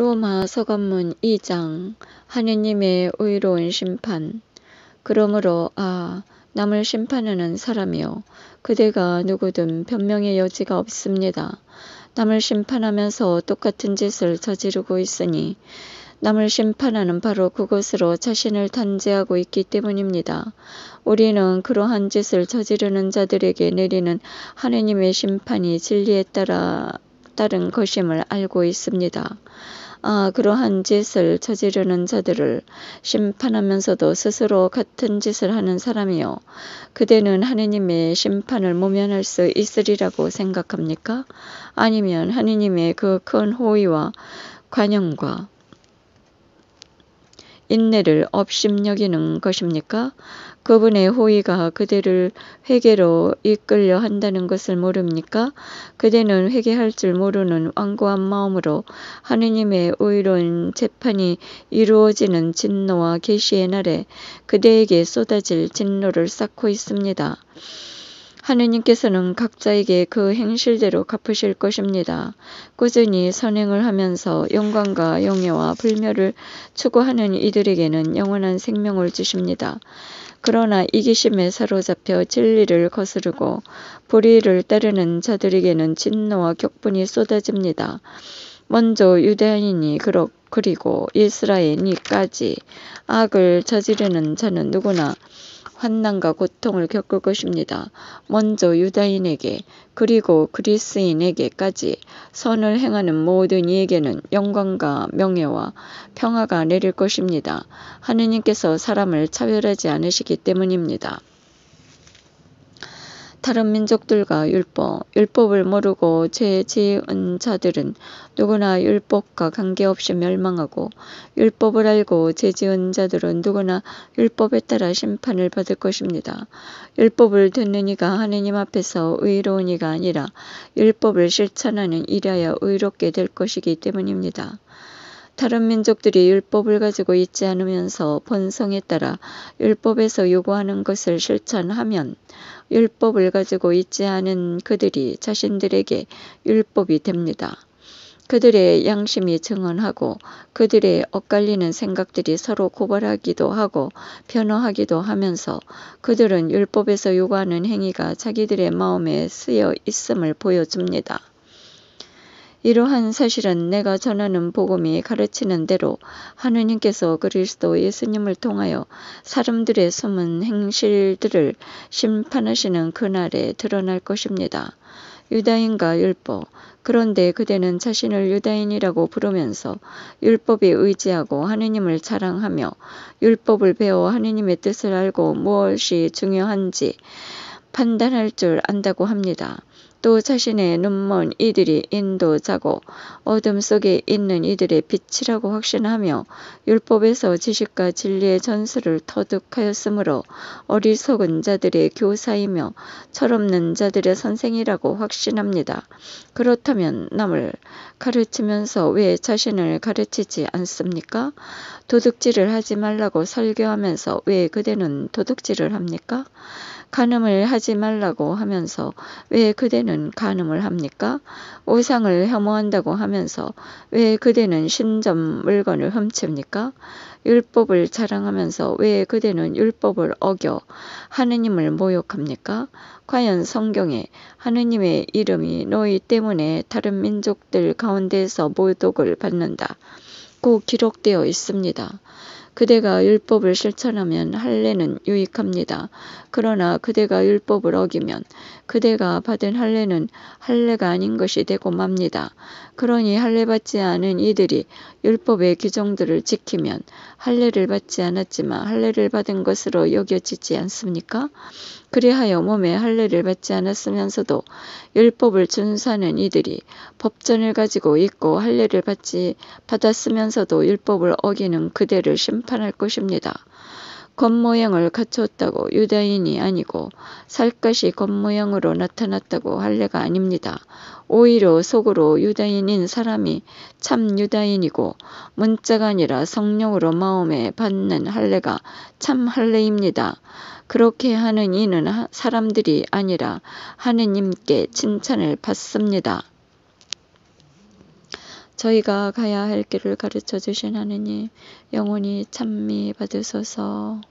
로마 서간문 2장 하느님의 의로운 심판. 그러므로 남을 심판하는 사람이요 그대가 누구든 변명의 여지가 없습니다. 남을 심판하면서 똑같은 짓을 저지르고 있으니 남을 심판하는 바로 그것으로 자신을 단죄하고 있기 때문입니다. 우리는 그러한 짓을 저지르는 자들에게 내리는 하느님의 심판이 진리에 따른 것임을 알고 있습니다. 그러한 짓을 저지르는 자들을 심판하면서도 스스로 같은 짓을 하는 사람이요 그대는 하느님의 심판을 모면할 수 있으리라고 생각합니까? 아니면 하느님의 그 큰 호의와 관용과 인내를 업심여기는 것입니까? 그분의 호의가 그대를 회개로 이끌려 한다는 것을 모릅니까? 그대는 회개할 줄 모르는 완고한 마음으로 하느님의 의로운 재판이 이루어지는 진노와 계시의 날에 그대에게 쏟아질 진노를 쌓고 있습니다. 하느님께서는 각자에게 그 행실대로 갚으실 것입니다. 꾸준히 선행을 하면서 영광과 영예와 불멸을 추구하는 이들에게는 영원한 생명을 주십니다. 그러나 이기심에 사로잡혀 진리를 거스르고 불의를 따르는 자들에게는 진노와 격분이 쏟아집니다. 먼저 유대인이 그리고 이스라엘이까지 악을 저지르는 자는 누구나 환난과 고통을 겪을 것입니다. 먼저 유다인에게 그리고 그리스인에게까지 선을 행하는 모든 이에게는 영광과 명예와 평화가 내릴 것입니다. 하느님께서 사람을 차별하지 않으시기 때문입니다. 다른 민족들과 율법을 모르고 죄 지은 자들은 누구나 율법과 관계없이 멸망하고 율법을 알고 죄 지은 자들은 누구나 율법에 따라 심판을 받을 것입니다. 율법을 듣는 이가 하느님 앞에서 의로운 이가 아니라 율법을 실천하는 이라야 의롭게 될 것이기 때문입니다. 다른 민족들이 율법을 가지고 있지 않으면서 본성에 따라 율법에서 요구하는 것을 실천하면 율법을 가지고 있지 않은 그들이 자신들에게 율법이 됩니다. 그들의 양심이 증언하고 그들의 엇갈리는 생각들이 서로 고발하기도 하고 변호하기도 하면서 그들은 율법에서 요구하는 행위가 자기들의 마음에 쓰여 있음을 보여줍니다. 이러한 사실은 내가 전하는 복음이 가르치는 대로 하느님께서 그리스도 예수님을 통하여 사람들의 숨은 행실들을 심판하시는 그날에 드러날 것입니다. 유다인과 율법. 그런데 그대는 자신을 유다인이라고 부르면서 율법에 의지하고 하느님을 자랑하며 율법을 배워 하느님의 뜻을 알고 무엇이 중요한지 판단할 줄 안다고 합니다. 또 자신의 눈먼 이들이 인도자고 어둠 속에 있는 이들의 빛이라고 확신하며 율법에서 지식과 진리의 전수를 터득하였으므로 어리석은 자들의 교사이며 철없는 자들의 선생이라고 확신합니다. 그렇다면 남을 가르치면서 왜 자신을 가르치지 않습니까? 도둑질을 하지 말라고 설교하면서 왜 그대는 도둑질을 합니까? 간음을 하지 말라고 하면서 왜 그대는 간음을 합니까? 우상을 혐오한다고 하면서 왜 그대는 신전 물건을 훔칩니까? 율법을 자랑하면서 왜 그대는 율법을 어겨 하느님을 모욕합니까? 과연 성경에 하느님의 이름이 너희 때문에 다른 민족들 가운데에서 모독을 받는다 고 기록되어 있습니다. 그대가 율법을 실천하면 할례는 유익합니다. 그러나 그대가 율법을 어기면 그대가 받은 할례는 할례가 아닌 것이 되고 맙니다. 그러니 할례 받지 않은 이들이 율법의 규정들을 지키면 할례를 받지 않았지만 할례를 받은 것으로 여겨지지 않습니까? 그리하여 몸에 할례를 받지 않았으면서도 율법을 준수하는 이들이 법전을 가지고 있고 할례를 받았으면서도 율법을 어기는 그대를 심판할 것입니다. 겉모양을 갖추었다고 유다인이 아니고 살갗이 겉모양으로 나타났다고 할례가 아닙니다. 오히려 속으로 유다인인 사람이 참 유다인이고 문자가 아니라 성령으로 마음에 받는 할례가 참 할례입니다. 그렇게 하는 이는 사람들이 아니라 하느님께 칭찬을 받습니다. 저희가 가야 할 길을 가르쳐 주신 하느님 영원히 찬미 받으소서.